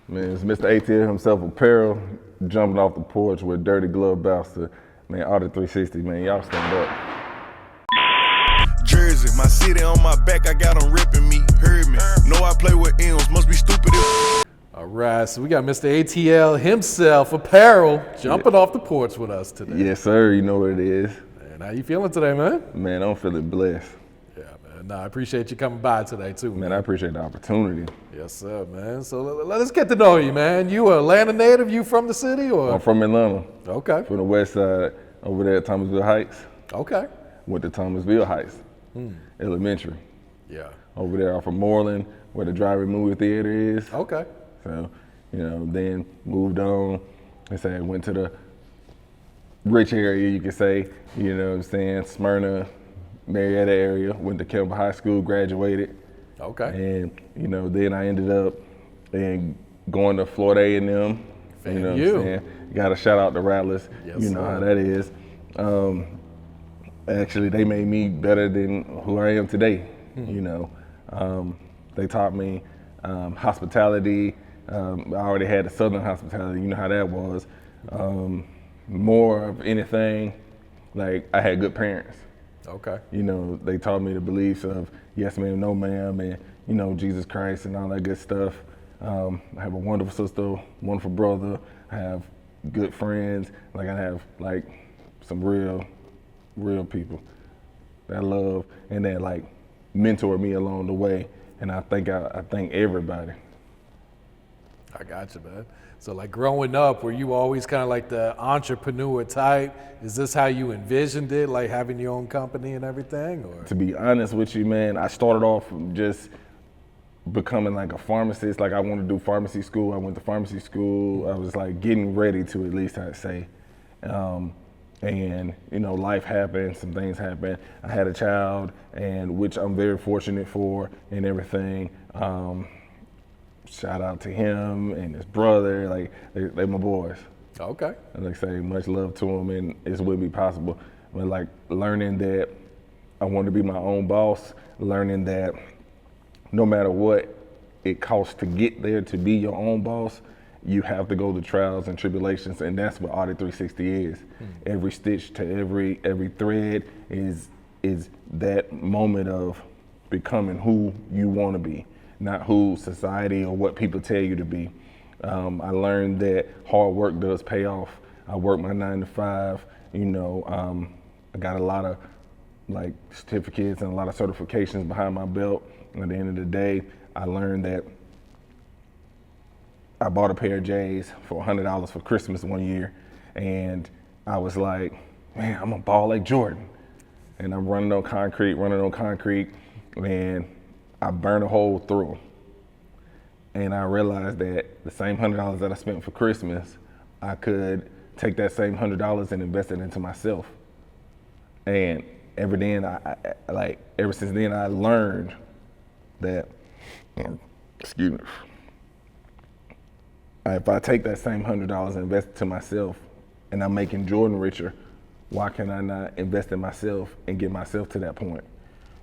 Man, it's Mr. ATL himself, Apparel, jumping off the porch with dirty glove bastard. Man, Auti360, man, y'all stand up. Jersey, my city on my back, I got them ripping me, heard me. Know I play with M's, must be stupid. All right, so we got Mr. ATL himself, Apparel, jumping off the porch with us today. Yes, sir, you know what it is. And how you feeling today, man? Man, I'm feeling blessed. Yeah, man. No, I appreciate you coming by today, too. Man, I appreciate the opportunity. Yes, sir, man. So let us get to know you, man. You a Atlanta native? You from the city, or? I'm from Atlanta. Okay. From the west side, over there at Thomasville Heights. Okay. Went to Thomasville Heights, elementary. Yeah. Over there off of Moreland, where the Drive-In movie theater is. Okay. So, then moved on. I say went to the rich area, you could say, you know what I'm saying, Smyrna, Marietta area, went to Campbell High School, graduated. Okay. And, then I ended up going to Florida A&M. You know what I'm saying? Got to shout out the Rattlers. Yes, you know sir. how that is. Actually, they made me better than who I am today. They taught me hospitality. I already had the Southern hospitality. You know how that was. More of anything, like I had good parents. Okay. They taught me the beliefs of yes ma'am, no ma'am, and Jesus Christ and all that good stuff. I have a wonderful sister, wonderful brother. I have good friends. Like I have like some real people that I love and that like mentor me along the way. And I thank everybody. I got you, man. So like growing up, were you always kind of like the entrepreneur type? Is this how you envisioned it, like having your own company and everything? Or? To be honest with you, man, I started off from just becoming like a pharmacist. Like I wanted to do pharmacy school. I went to pharmacy school. I was like getting ready to, at least I'd say. Life happened, some things happened. I had a child, and which I'm very fortunate for and everything. Shout out to him and his brother, like they my boys. Okay. And like I say, much love to them, and it would be possible. But like learning that I want to be my own boss, learning that no matter what it costs to get there to be your own boss, you have to go to trials and tribulations, and that's what Auti360 is. Every stitch to every thread is that moment of becoming who you want to be, not who society or what people tell you to be. I learned that hard work does pay off. I work my 9 to 5. I got a lot of like certificates and a lot of certifications behind my belt. And at the end of the day, I learned that I bought a pair of J's for $100 for Christmas one year, and I was like, man, I'm gonna ball like Jordan. And I'm running on concrete, and I burned a hole through. And I realized that the same $100 that I spent for Christmas, I could take that same $100 and invest it into myself. And ever since then, I learned that, excuse me, if I take that same $100 and invest it to myself, and I'm making Jordan richer, why can I not invest in myself and get myself to that point?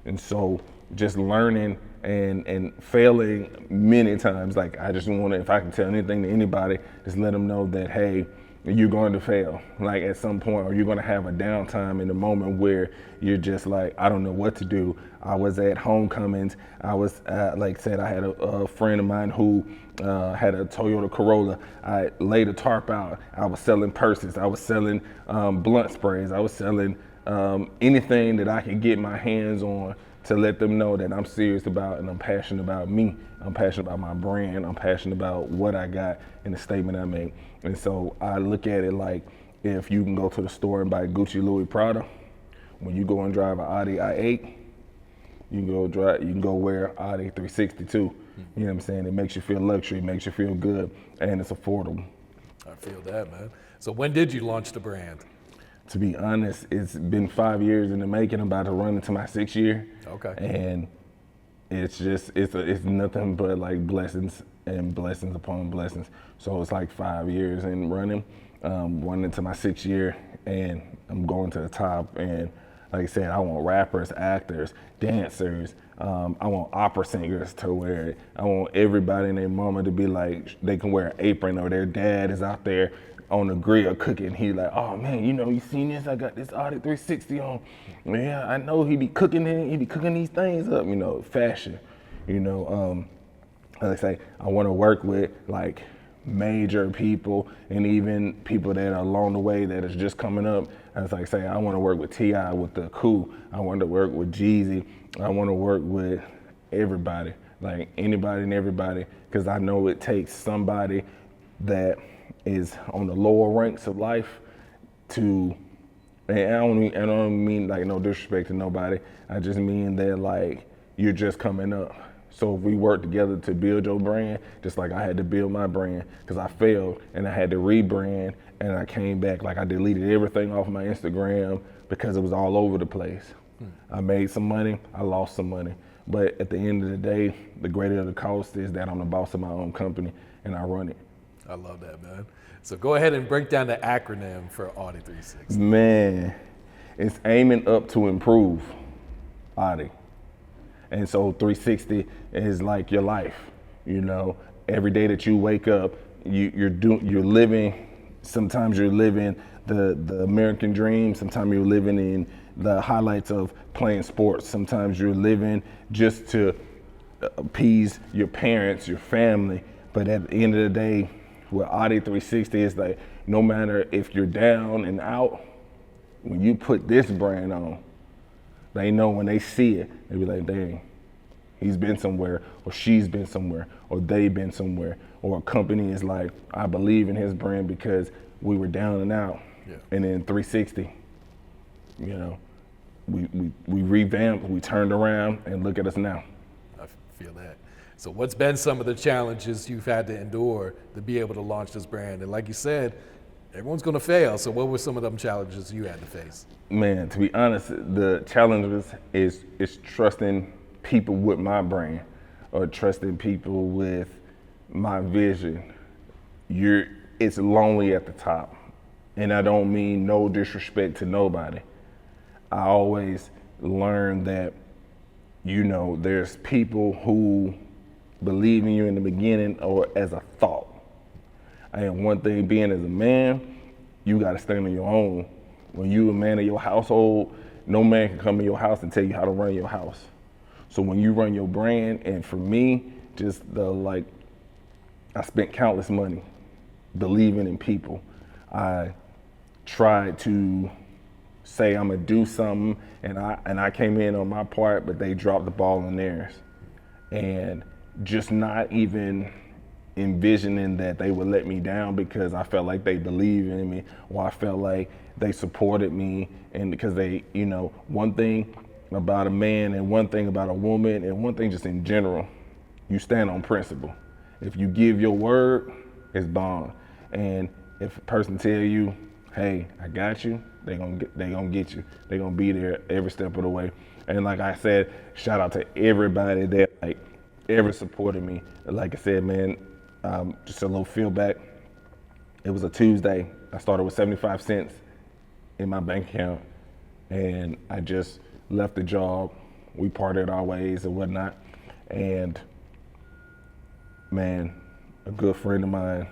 And so just learning and failing many times, like I just want to, if I can tell anything to anybody, just let them know that, hey, you're going to fail, like at some point, or you're going to have a downtime in the moment where you're just like, I don't know what to do. I was at homecomings. I was, like I said, I had a friend of mine who had a Toyota Corolla. I laid a tarp out. I was selling purses. I was selling blunt sprays. I was selling anything that I could get my hands on to let them know that I'm serious about and I'm passionate about me. I'm passionate about my brand. I'm passionate about what I got in the statement I make. And so I look at it like, if you can go to the store and buy Gucci Louis Prada, when you go and drive an Audi i8, you can go wear Auti360 too. You know what I'm saying? It makes you feel luxury, it makes you feel good, and it's affordable. I feel that, man. So when did you launch the brand? To be honest, it's been 5 years in the making. I'm about to run into my 6th year. Okay. And it's nothing but like blessings and blessings upon blessings. So it's like 5 years in running into my 6th year, and I'm going to the top, and Like I said, I want rappers, actors, dancers. I want opera singers to wear it. I want everybody and their mama to be like, they can wear an apron, or their dad is out there on the grill cooking. He like, oh man, you seen this? I got this Auti360 on. Yeah, I know he be cooking these things up, fashion. Like I say, I want to work with like major people and even people that are along the way that is just coming up. As like I say, I want to work with T.I., with the Coup. I want to work with Jeezy. I want to work with everybody, like anybody and everybody, because I know it takes somebody that is on the lower ranks of life to, and I don't mean like no disrespect to nobody. I just mean that like you're just coming up. So if we work together to build your brand, just like I had to build my brand, because I failed and I had to rebrand, and I came back, like I deleted everything off my Instagram because it was all over the place. I made some money, I lost some money. But at the end of the day, the greater the cost is that I'm the boss of my own company and I run it. I love that, man. So go ahead and break down the acronym for Auti360. Man, it's aiming up to improve, Audi. And so 360 is like your life. Every day that you wake up, you're living. Sometimes you're living the American dream. Sometimes you're living in the highlights of playing sports. Sometimes you're living just to appease your parents, your family. But at the end of the day, with Auti360, it's like no matter if you're down and out, when you put this brand on, they know when they see it, they be like, dang, he's been somewhere, or she's been somewhere, or they've been somewhere. Or a company is like, I believe in his brand because we were down and out. Yeah. And then 360, we revamped, we turned around, and look at us now. I feel that. So what's been some of the challenges you've had to endure to be able to launch this brand? And like you said, everyone's gonna fail. So what were some of them challenges you had to face? Man, to be honest, the challenges is trusting people with my brand, or trusting people with my vision. It's lonely at the top. And I don't mean no disrespect to nobody. I always learn that, there's people who believe in you in the beginning or as a thought. And one thing, being as a man, you gotta stand on your own. When you a man of your household, no man can come in your house and tell you how to run your house. So when you run your brand, and for me, I spent countless money believing in people. I tried to say I'm gonna do something, and I came in on my part, but they dropped the ball in theirs. And just not even envisioning that they would let me down because I felt like they believed in me, or I felt like they supported me, and because they, one thing about a man and one thing about a woman and one thing just in general, you stand on principle. If you give your word, it's bond. And if a person tell you, hey, I got you, they gonna get you. They gonna be there every step of the way. And like I said, shout out to everybody that ever supported me. Like I said, man, just a little feedback. It was a Tuesday. I started with 75 cents in my bank account, and I just left the job. We parted our ways and whatnot. And man, a good friend of mine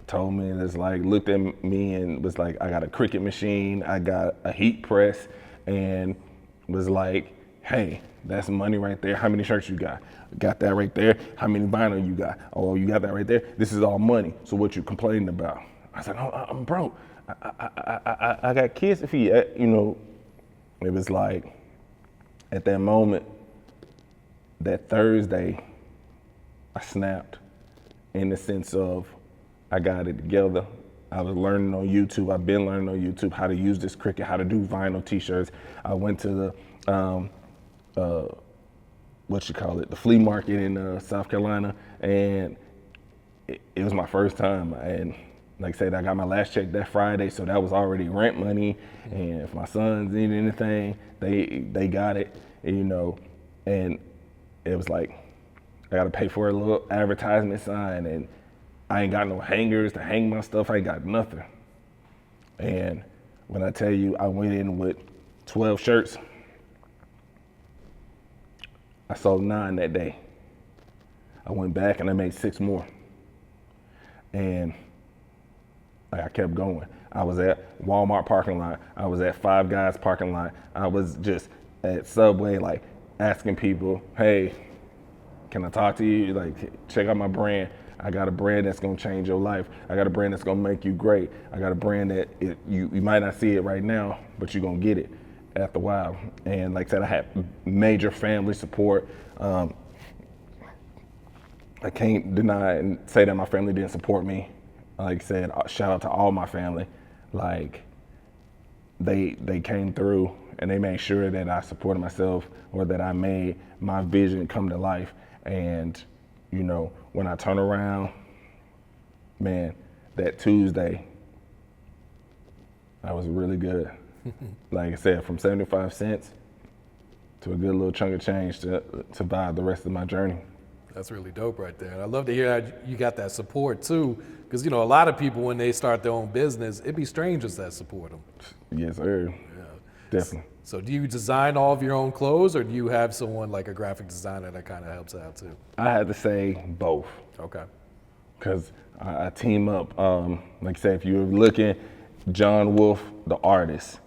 told me, looked at me and was like, I got a Cricut machine, I got a heat press, and was like, hey, that's money right there. How many shirts you got? Got that right there. How many vinyl you got? Oh, you got that right there. This is all money. So what you complaining about? I said, oh, I'm broke. I got kids to feed. It was like, at that moment, that Thursday, I snapped in the sense of I got it together. I was learning on YouTube. I've been learning on YouTube how to use this Cricut, how to do vinyl t-shirts. I went to the, the flea market in South Carolina, and it was my first time. And like I said, I got my last check that Friday, so that was already rent money. And if my sons need anything, they got it, and it was like, I gotta pay for a little advertisement sign, and I ain't got no hangers to hang my stuff. I ain't got nothing. And When I tell you I went in with 12 shirts, I sold 9 that day. I went back and I made 6 more. And I kept going. I was at Walmart parking lot. I was at Five Guys parking lot. I was just at Subway, like asking people, hey, can I talk to you? Like, check out my brand. I got a brand that's gonna change your life. I got a brand that's gonna make you great. I got a brand that you might not see it right now, but you're gonna get it after a while. And like I said, I had major family support. I can't deny and say that my family didn't support me. Like I said, shout out to all my family. Like, they came through and they made sure that I supported myself, or that I made my vision come to life. And, you know, when I turn around, man, that Tuesday, I was really good. Like I said, from 75 cents to a good little chunk of change to survive the rest of my journey. That's really dope right there. And I love to hear how you got that support too, because you know, a lot of people when they start their own business, it'd be strangers that support them. Yes, sir. Yeah. Definitely. So do you design all of your own clothes, or do you have someone like a graphic designer that kind of helps out too? I had to say both. Okay. Because I team up. Like I said, if you're looking, John Wolf, the artist,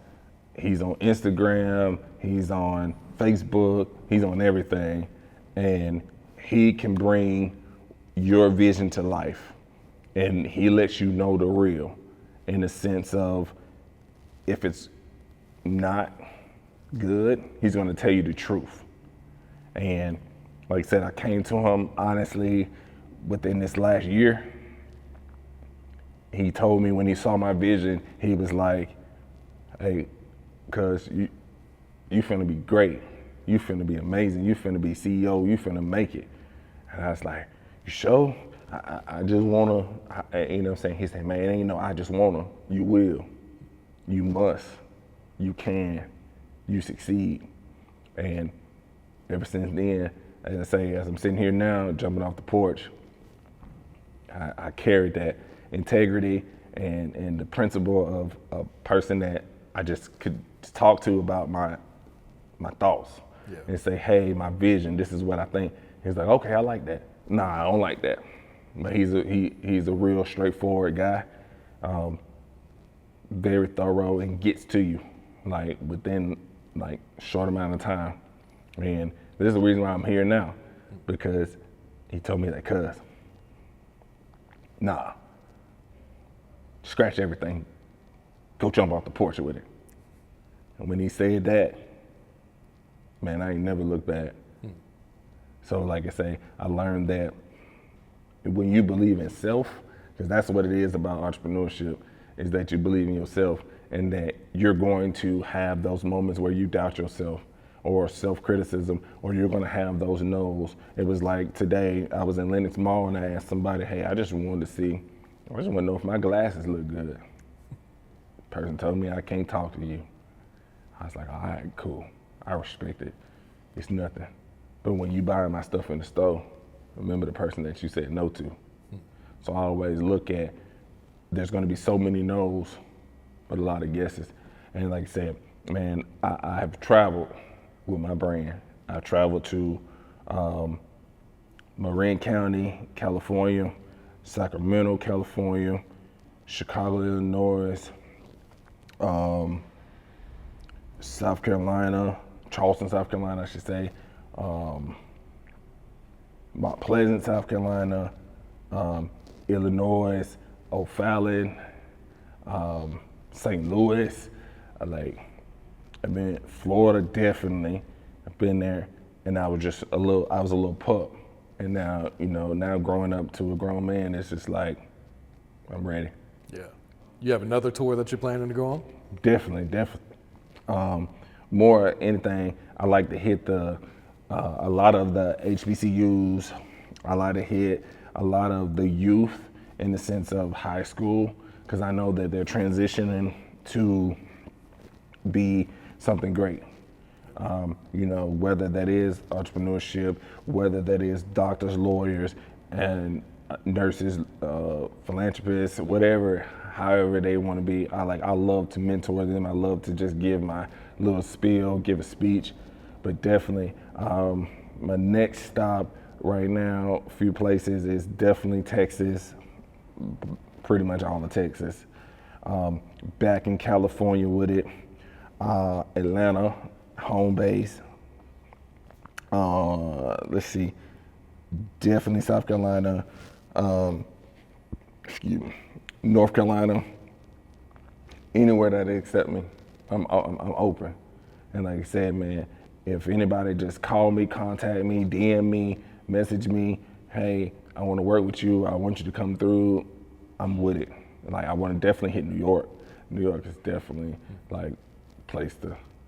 he's on Instagram, he's on Facebook, he's on everything. And he can bring your vision to life. And he lets you know the real, in the sense of, if it's not good, he's gonna tell you the truth. And like I said, I came to him honestly within this last year. He told me when he saw my vision, he was like, hey, cuz you finna be great. You finna be amazing. You finna be CEO. You finna make it. And I was like, you sure? I just wanna, you know what I'm saying? He said, man, it ain't no I just wanna. You will. You must. You can. You succeed. And ever since then, as I say, as I'm sitting here now, jumping off the porch, I carried that integrity and the principle of a person that I just could talk to about my thoughts. Yeah. And say, hey, my vision, this is what I think. He's like, okay, I like that. Nah, I don't like that. But he's a real straightforward guy, very thorough, and gets to you like within like short amount of time. And this is the reason why I'm here now, because he told me that, cuz, nah, scratch everything, go jump off the porch with it. And when he said that, man, I ain't never looked back. So like I say, I learned that when you believe in self, because that's what it is about entrepreneurship, is that you believe in yourself, and that you're going to have those moments where you doubt yourself, or self-criticism, or you're gonna have those no's. It was like today, I was in Lenox Mall and I asked somebody, hey, I just wanted to know if my glasses look good. The person told me I can't talk to you. I was like, all right, cool. I respect it. It's nothing. But when you buy my stuff in the store, remember the person that you said no to. So I always look at, there's gonna be so many no's, but a lot of yeses. And like I said, man, I have traveled with my brand. I traveled to Marin County, California, Sacramento, California, Chicago, Illinois, South Carolina, Charleston, South Carolina, I should say, Mount Pleasant, South Carolina, Illinois, O'Fallon, St. Louis. I've been Florida, definitely. I've been there, and I was a little pup. And now, now growing up to a grown man, it's just like, I'm ready. Yeah. You have another tour that you're planning to go on? Definitely. More anything, I like to hit a lot of the HBCUs. I like to hit a lot of the youth in the sense of high school, because I know that they're transitioning to be something great. Whether that is entrepreneurship, whether that is doctors, lawyers, and nurses, philanthropists, whatever, however they want to be. I love to mentor them. I love to just give my little spiel, give a speech. But definitely, my next stop right now, a few places, is definitely Texas, pretty much all of Texas. Back in California with it, Atlanta, home base. Let's see, definitely South Carolina, North Carolina, anywhere that they accept me, I'm open. And like I said, man, if anybody just call me, contact me, DM me, message me, hey, I want to work with you, I want you to come through, I'm with it. Like, I want to definitely hit New York. New York is definitely like a place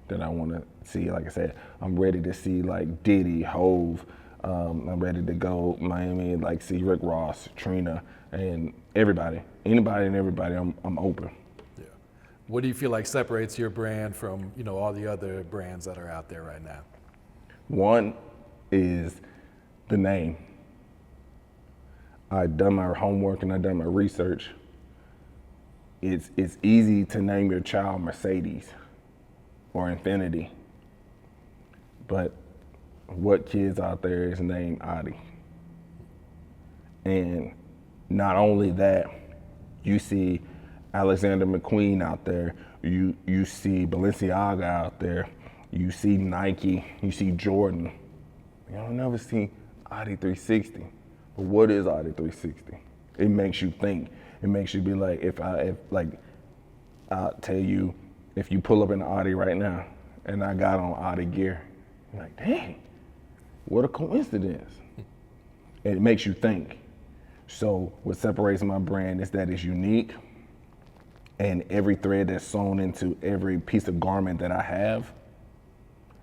that I want to see. Like I said, I'm ready to see like Diddy, Hove. I'm ready to go Miami, like see Rick Ross, Trina, and everybody, anybody and everybody. I'm open. Yeah. What do you feel like separates your brand from, you know, all the other brands that are out there right now? One is the name. I've done my homework and I've done my research. It's easy to name your child Mercedes or Infinity, but what kids out there is named Audi? And not only that, you see Alexander McQueen out there, you see Balenciaga out there, you see Nike, you see Jordan. You don't never see Auti360. But what is Auti360? It makes you think. It makes you be like, I'll tell you, if you pull up in an Audi right now and I got on Audi gear, you're like, dang, what a coincidence. And it makes you think. So what separates my brand is that it's unique, and every thread that's sewn into every piece of garment that I have,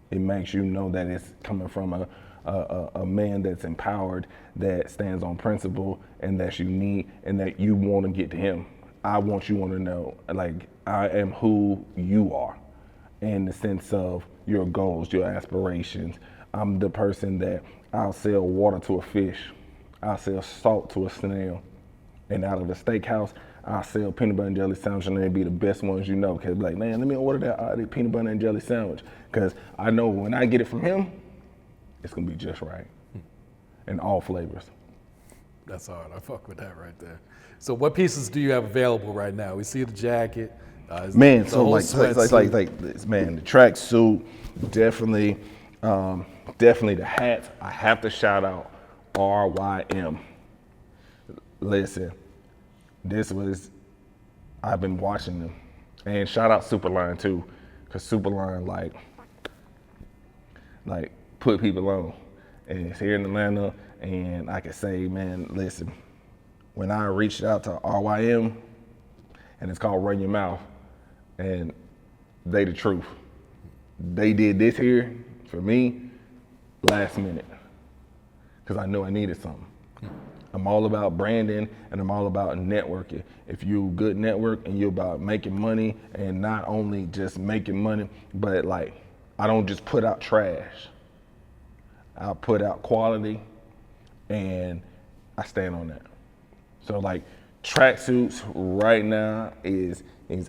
it makes you know that it's coming from a man that's empowered, that stands on principle, and that's unique, and that you want to get to him. I want you to know, like, I am who you are, in the sense of your goals, your aspirations. I'm the person that I'll sell water to a fish, I'll sell salt to a snail, and out of the steakhouse, I'll sell peanut butter and jelly sandwich, and they'll be the best ones you know. Because like, man, let me order that Audi peanut butter and jelly sandwich, because I know when I get it from him, it's gonna be just right, and all flavors. That's hard. I fuck with that right there. So what pieces do you have available right now? We see the jacket. Man, so like man, the track suit, definitely the hats. I have to shout out RYM. Listen, I've been watching them, and shout out Superline too, cause Superline like put people on, and it's here in Atlanta. And I can say, man, listen, when I reached out to RYM, and it's called Run Your Mouth, and they the truth. They did this here for me last minute, because I knew I needed something. I'm all about branding, and I'm all about networking. If you're a good network and you're about making money, and not only just making money, but like, I don't just put out trash. I'll put out quality, and I stand on that. So like, tracksuits right now is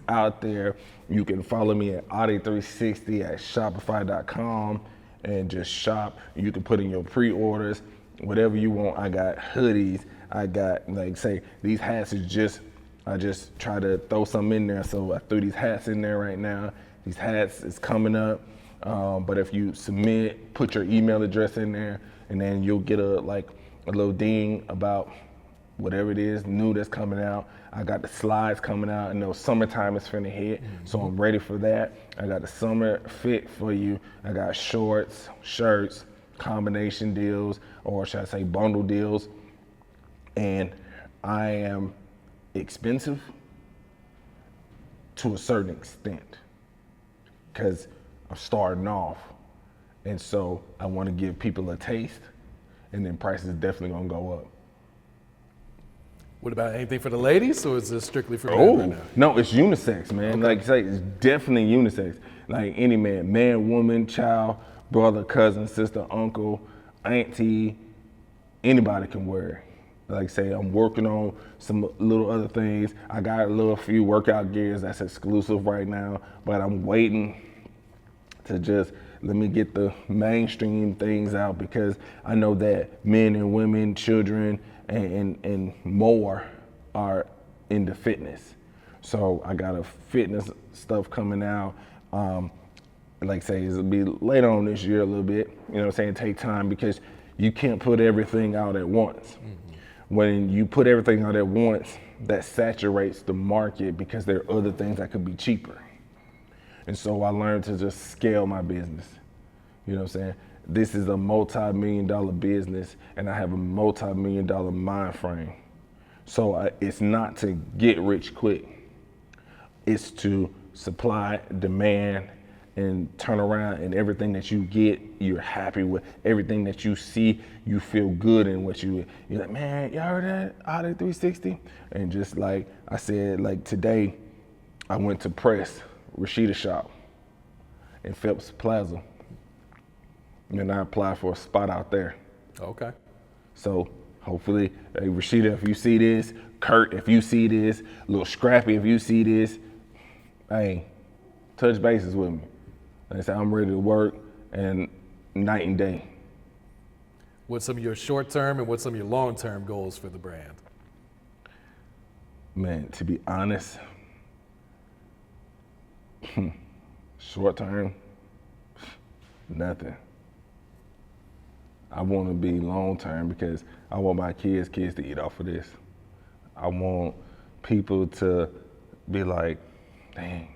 out there. You can follow me at Auti360 at shopify.com and just shop. You can put in your pre-orders, whatever you want. I got hoodies. I got, like, say, these hats is I just try to throw something in there. So I threw these hats in there right now. These hats is coming up. But if you submit, put your email address in there, and then you'll get a little ding about whatever it is new that's coming out. I got the slides coming out. I know summertime is finna hit, so I'm ready for that. I got the summer fit for you. I got shorts, shirts, combination deals, or should I say bundle deals. And I am expensive to a certain extent, because I'm starting off. And so I want to give people a taste, and then prices definitely gonna go up. What about anything for the ladies, or is this strictly for men right now? No, it's unisex, man. Okay. Like I say, it's definitely unisex. Like any man, woman, child, brother, cousin, sister, uncle, auntie, anybody can wear it. Like say I'm working on some little other things. I got a few workout gears that's exclusive right now, but I'm waiting to just let me get the mainstream things out because I know that men and women, children, and more are into fitness. So I got a fitness stuff coming out. Like say it'll be later on this year a little bit, you know what I'm saying, take time because you can't put everything out at once. When you put everything out at once, that saturates the market because there are other things that could be cheaper. And so I learned to just scale my business. You know what I'm saying? This is a multi-million-dollar business and I have a multi-million-dollar mind frame. So it's not to get rich quick. It's to supply, demand, and turn around and everything that you get, you're happy with. Everything that you see, you feel good in what you're like, man, y'all heard that Auti360? And just like I said, like today, I went to press Rashida's shop in Phelps Plaza. And I applied for a spot out there. Okay. So hopefully, hey, Rashida, if you see this, Kurt, if you see this, Little Scrappy, if you see this, hey, touch bases with me. Like I said, I'm ready to work and night and day. What's some of your short-term and what's some of your long-term goals for the brand? Man, to be honest, short term, nothing. I want to be long term because I want my kids to eat off of this. I want people to be like, dang,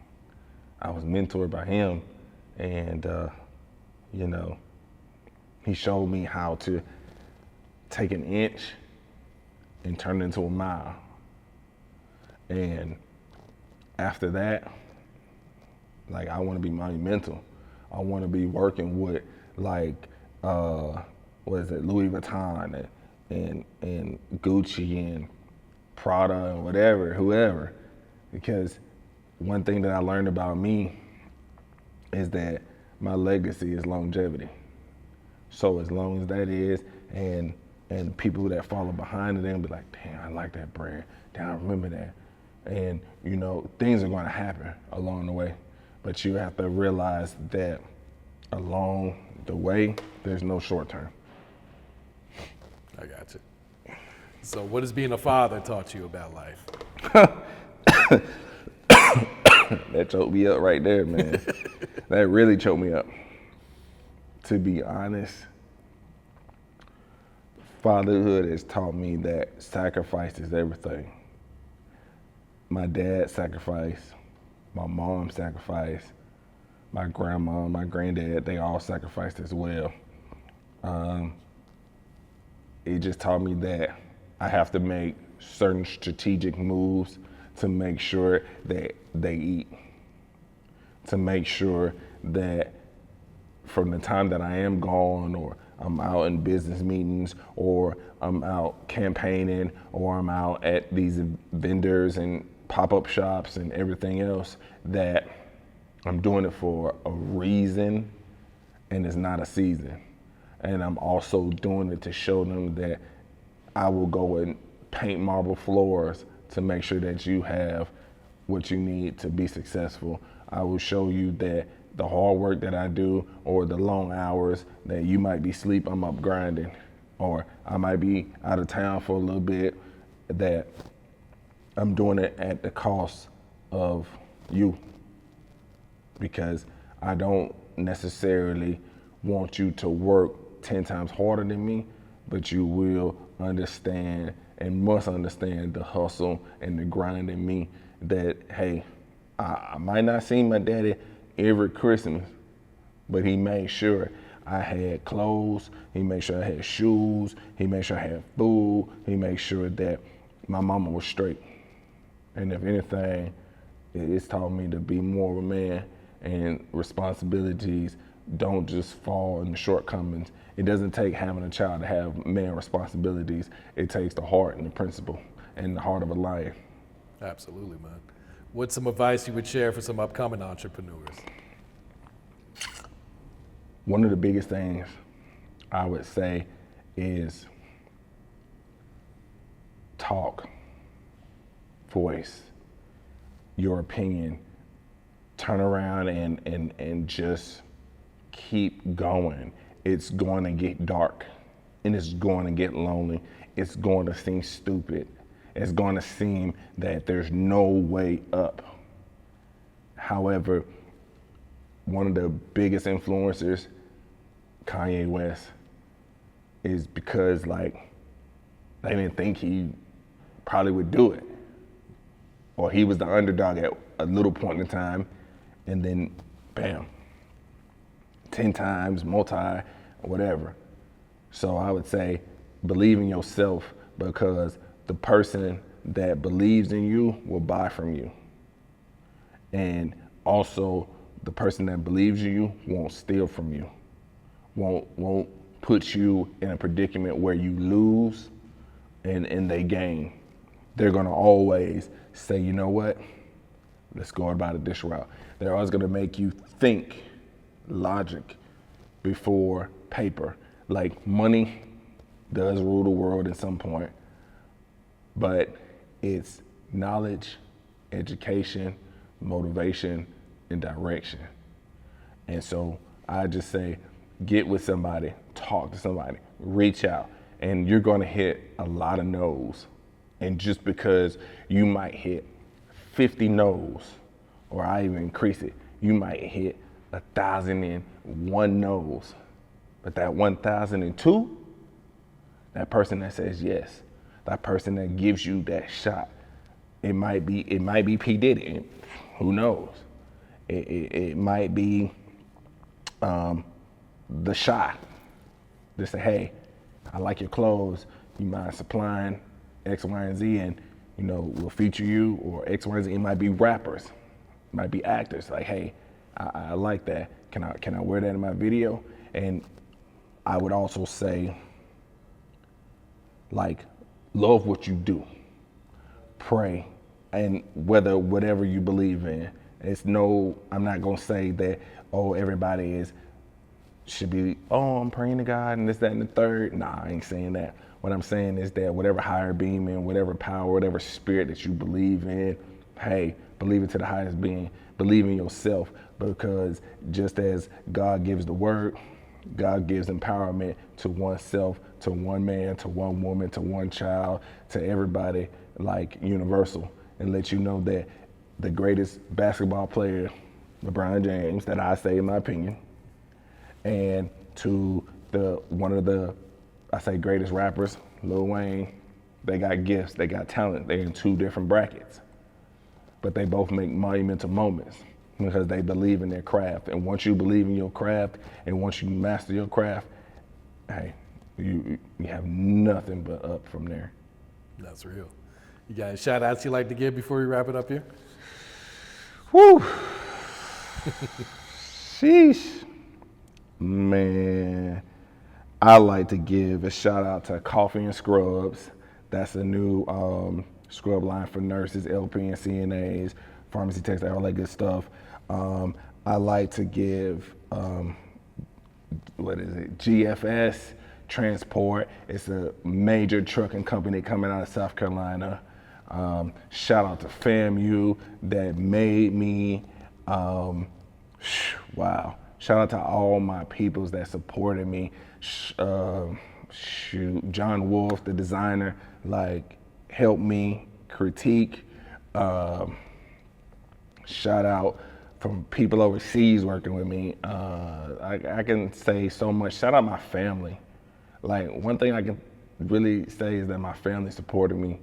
I was mentored by him and, you know, he showed me how to take an inch and turn it into a mile. And after that, like I want to be monumental. I want to be working with like, Louis Vuitton and Gucci and Prada and whoever. Because one thing that I learned about me is that my legacy is longevity. So as long as that is, and people that follow behind it, they'll be like, damn, I like that brand. Damn, I remember that. And you know, things are going to happen along the way, but you have to realize that along the way, there's no short term. I got you. So what has being a father taught you about life? That choked me up right there, man. That really choked me up. To be honest, fatherhood has taught me that sacrifice is everything. My dad sacrificed, my mom sacrificed, my grandma, my granddad, they all sacrificed as well. It just taught me that I have to make certain strategic moves to make sure that they eat, to make sure that from the time that I am gone or I'm out in business meetings or I'm out campaigning or I'm out at these vendors and pop-up shops and everything else, that I'm doing it for a reason and it's not a season. And I'm also doing it to show them that I will go and paint marble floors to make sure that you have what you need to be successful. I will show you that the hard work that I do or the long hours that you might be asleep, I'm up grinding, or I might be out of town for a little bit, that I'm doing it at the cost of you, because I don't necessarily want you to work 10 times harder than me, but you will understand and must understand the hustle and the grind in me, that, hey, I might not see my daddy every Christmas, but he made sure I had clothes, he made sure I had shoes, he made sure I had food, he made sure that my mama was straight. And if anything, it's taught me to be more of a man, and responsibilities don't just fall in the shortcomings. It doesn't take having a child to have man responsibilities. It takes the heart and the principle and the heart of a lion. Absolutely, man. What's some advice you would share for some upcoming entrepreneurs? One of the biggest things I would say is talk, voice your opinion, turn around and just keep going. It's going to get dark and it's going to get lonely. It's going to seem stupid. It's going to seem that there's no way up. However, one of the biggest influencers, Kanye West, is because like they didn't think he probably would do it. Or he was the underdog at a little point in time, and then bam, 10 times, multi, whatever. So I would say believe in yourself, because the person that believes in you will buy from you. And also the person that believes in you won't steal from you, won't put you in a predicament where you lose and they gain. They're gonna always say, you know what, let's go about it this route. They're always gonna make you think logic before paper. Like money does rule the world at some point, but it's knowledge, education, motivation, and direction. And so I just say, get with somebody, talk to somebody, reach out, and you're gonna hit a lot of no's. And just because you might hit 50 no's, or I even increase it, you might hit 1,001 no's. But that 1,002, that person that says yes, that person that gives you that shot, it might be P. Diddy, who knows? It might be the shot. They say, hey, I like your clothes, you mind supplying X, Y, and Z, and we'll feature you, or X, Y, and Z. It might be rappers, it might be actors, like, hey, I like that. Can I wear that in my video? And I would also say, like, love what you do, pray, and whatever you believe in. I'm not gonna say that, everybody should be, I'm praying to God and this, that, and the third. Nah, I ain't saying that. What I'm saying is that whatever higher being, whatever power, whatever spirit that you believe in, hey, believe it to the highest being. Believe in yourself, because just as God gives the word, God gives empowerment to oneself, to one man, to one woman, to one child, to everybody, like universal, and let you know that the greatest basketball player, LeBron James, that I say in my opinion, and to one of the greatest rappers, Lil Wayne, they got gifts, they got talent, they're in two different brackets, but they both make monumental moments because they believe in their craft. And once you believe in your craft, and once you master your craft, hey, you have nothing but up from there. That's real. You got any shout outs you like to give before we wrap it up here? Woo! Sheesh. Man, I like to give a shout out to Coffee and Scrubs. That's a new scrub line for nurses, LPNs, CNAs, pharmacy techs, all that good stuff. I like to give, GFS Transport. It's a major trucking company coming out of South Carolina. Shout out to FAMU that made me, wow. Shout out to all my peoples that supported me. John Wolf, the designer, helped me critique. Shout out from people overseas working with me. I can say so much. Shout out my family. One thing I can really say is that my family supported me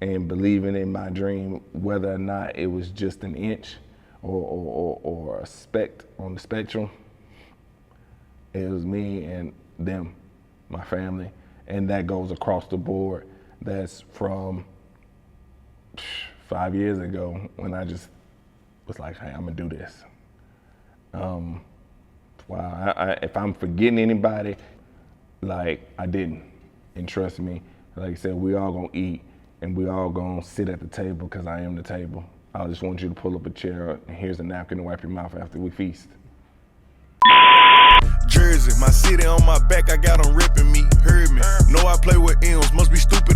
and believing in my dream, whether or not it was just an inch or a speck on the spectrum. It was me and them, my family, and that goes across the board. That's from 5 years ago when I just was like, hey, I'm gonna do this. Wow, if I'm forgetting anybody, I didn't. And trust me, like I said, we all gonna eat and we all gonna sit at the table because I am the table. I just want you to pull up a chair and here's a napkin to wipe your mouth after we feast. Jersey, my city on my back, I got them ripping me, heard me. Know I play with M's, must be stupid.